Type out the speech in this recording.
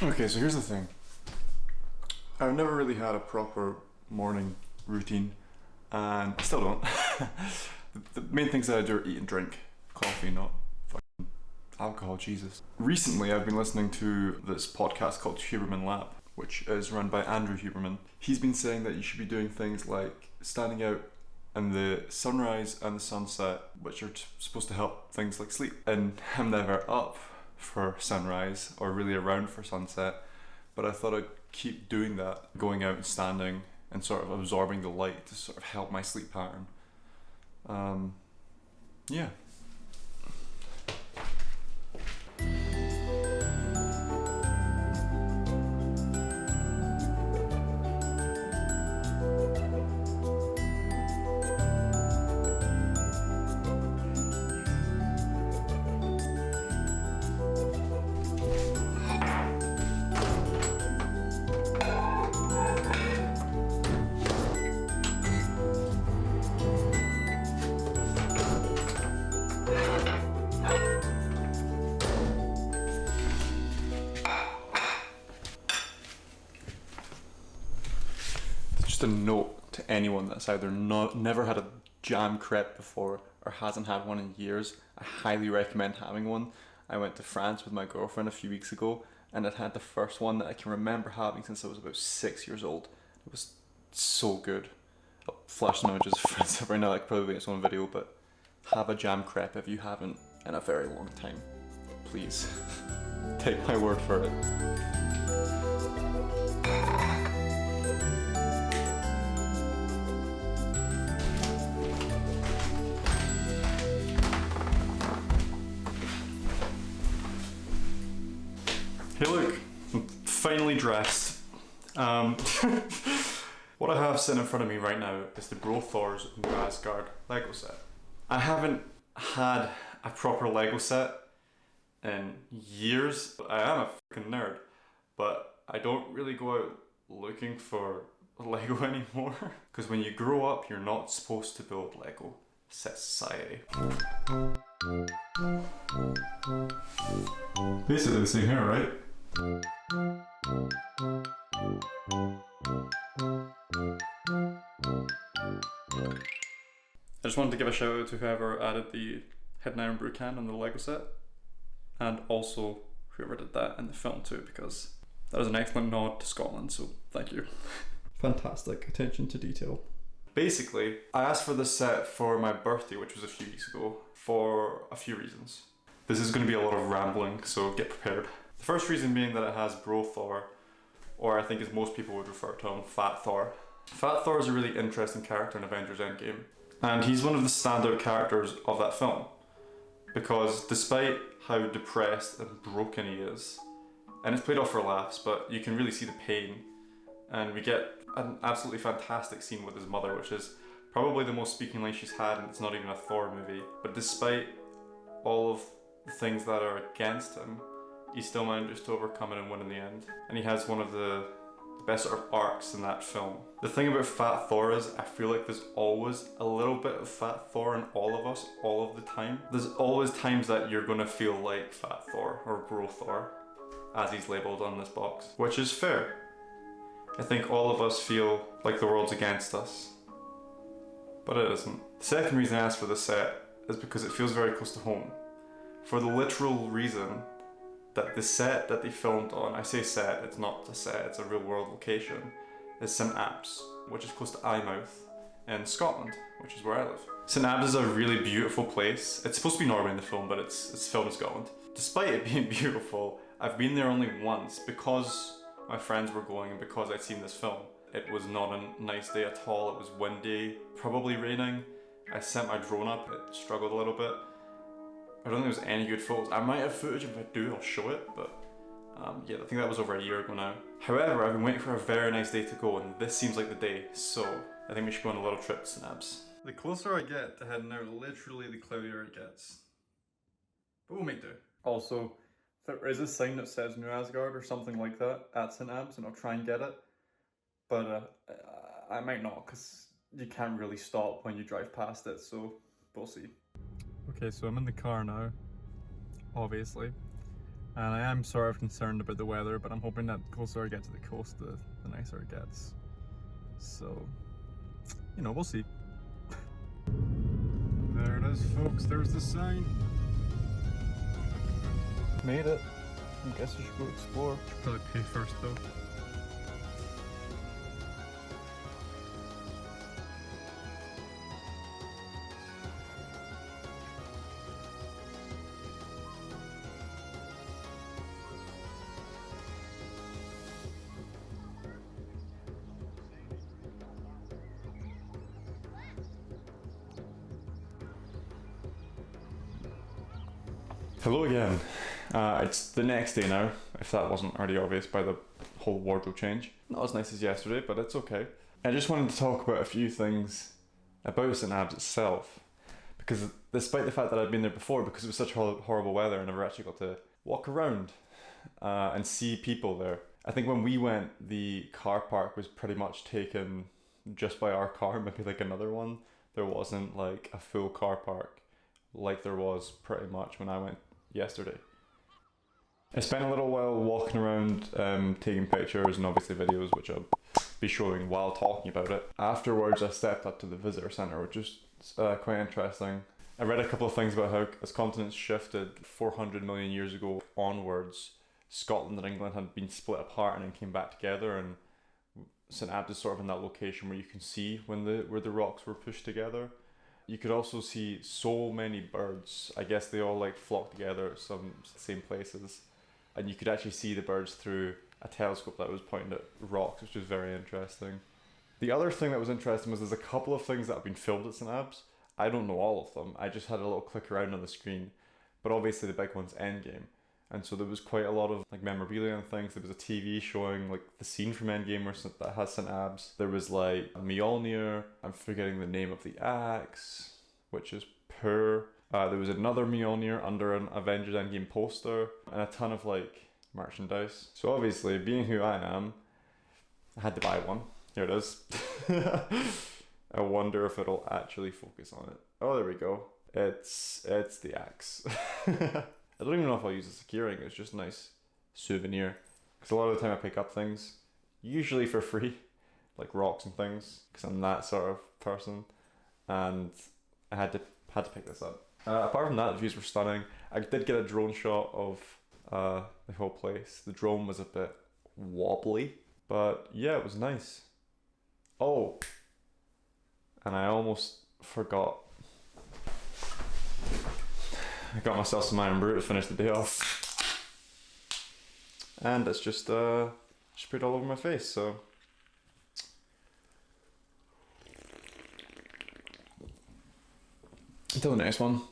Okay, so here's the thing. I've never really had a proper morning routine, and I still don't. The main things that I do are eat and drink. Coffee, not fucking alcohol, Jesus. Recently, I've been listening to this podcast called Huberman Lab, which is run by Andrew Huberman. He's been saying that you should be doing things like standing out in the sunrise and the sunset, which are supposed to help things like sleep. And I'm never up for sunrise or really around for sunset, but I thought I'd keep doing that, going out and standing and sort of absorbing the light to sort of help my sleep pattern. Yeah. Just a note to anyone that's either never had a jam crepe before or hasn't had one in years. I highly recommend having one. I went to France with my girlfriend a few weeks ago, and I'd had the first one that I can remember having since I was about 6 years old. It was so good. I'll flash some images for it right now, like probably its own video, but have a jam crepe if you haven't in a very long time. Please. Take my word for it. Hey look, I'm finally dressed. What I have sitting in front of me right now is the Thor's new Asgard Lego set. I haven't had a proper Lego set in years. I am a freaking nerd, but I don't really go out looking for Lego anymore. Because when you grow up, you're not supposed to build Lego. Says society. Basically the same here, right? I just wanted to give a shout out to whoever added the Hidden Iron Brew can on the Lego set, and also whoever did that in the film too, because that was an excellent nod to Scotland, so thank you. Fantastic attention to detail. Basically, I asked for this set for my birthday, which was a few weeks ago, for a few reasons. This is going to be a lot of rambling, so get prepared. The first reason being that it has Bro Thor, or I think as most people would refer to him, Fat Thor. Fat Thor is a really interesting character in Avengers Endgame, and he's one of the standout characters of that film, because despite how depressed and broken he is, and it's played off for laughs, but you can really see the pain, and we get an absolutely fantastic scene with his mother, which is probably the most speaking line she's had, and it's not even a Thor movie. But despite all of the things that are against him, he still manages to overcome it and win in the end. And he has one of the best sort of arcs in that film. The thing about Fat Thor is, I feel like there's always a little bit of Fat Thor in all of us, all of the time. There's always times that you're gonna feel like Fat Thor, or Bro Thor, as he's labelled on this box, which is fair. I think all of us feel like the world's against us, but it isn't. The second reason I asked for this set is because it feels very close to home, for the literal reason that the set that they filmed on, I say set, it's not a set, it's a real world location, is St Abbs, which is close to Eyemouth in Scotland, which is where I live. St Abbs is a really beautiful place. It's supposed to be Norway in the film, but it's filmed in Scotland. Despite it being beautiful, I've been there only once because my friends were going and because I'd seen this film. It was not a nice day at all. It was windy, probably raining. I sent my drone up, it struggled a little bit. I don't think there's any good photos. I might have footage, if I do I'll show it, but yeah, I think that was over a year ago now. However, I've been waiting for a very nice day to go, and this seems like the day, so I think we should go on a little trip to St Abbs. The closer I get to heading out, literally the cloudier it gets. But we'll make do. Also, there is a sign that says New Asgard or something like that at St Abbs, and I'll try and get it. But I might not, because you can't really stop when you drive past it, so we'll see. Okay, so I'm in the car now, obviously, And I am sort of concerned about the weather, but I'm hoping that the closer I get to the coast, the nicer it gets. So, you know, we'll see. There it is, folks. There's the sign. Made it. I guess I should go explore. Should probably pay first, though. Hello again. It's the next day now, if that wasn't already obvious by the whole wardrobe change. Not as nice as yesterday, but it's okay. I just wanted to talk about a few things about St. Abbs itself, because despite the fact that I'd been there before, because it was such horrible weather, I never actually got to walk around and see people there. I think when we went, the car park was pretty much taken just by our car, maybe like another one. There wasn't like a full car park like there was pretty much when I went yesterday. I spent a little while walking around, taking pictures and obviously videos, which I'll be showing while talking about it. Afterwards, I stepped up to the visitor centre, which is quite interesting. I read a couple of things about how, as continents shifted 400 million years ago onwards, Scotland and England had been split apart and then came back together, and St. Abbs is sort of in that location where you can see where the rocks were pushed together. You could also see so many birds. I guess they all like flock together at some same places, and you could actually see the birds through a telescope that was pointing at rocks, which was very interesting. The other thing that was interesting was there's a couple of things that have been filmed at St. Abbs. I don't know all of them. I just had a little click around on the screen, but obviously the big one's Endgame. And so there was quite a lot of like memorabilia and things. There was a TV showing like the scene from Endgame that has St. Abbs. There was like a Mjolnir. I'm forgetting the name of the axe, which is poor. There was another Mjolnir under an Avengers Endgame poster and a ton of like merchandise. So obviously, being who I am, I had to buy one. Here it is. I wonder if it'll actually focus on it. Oh, there we go. It's the axe. I don't even know if I'll use it as a keyring. It's just a nice souvenir. Because a lot of the time I pick up things, usually for free, like rocks and things, because I'm that sort of person. And I had to pick this up. Apart from that, the views were stunning. I did get a drone shot of the whole place. The drone was a bit wobbly, but yeah, it was nice. Oh, and I almost forgot. I got myself some iron brew to finish the day off, and it's just sprayed all over my face. So until the next one.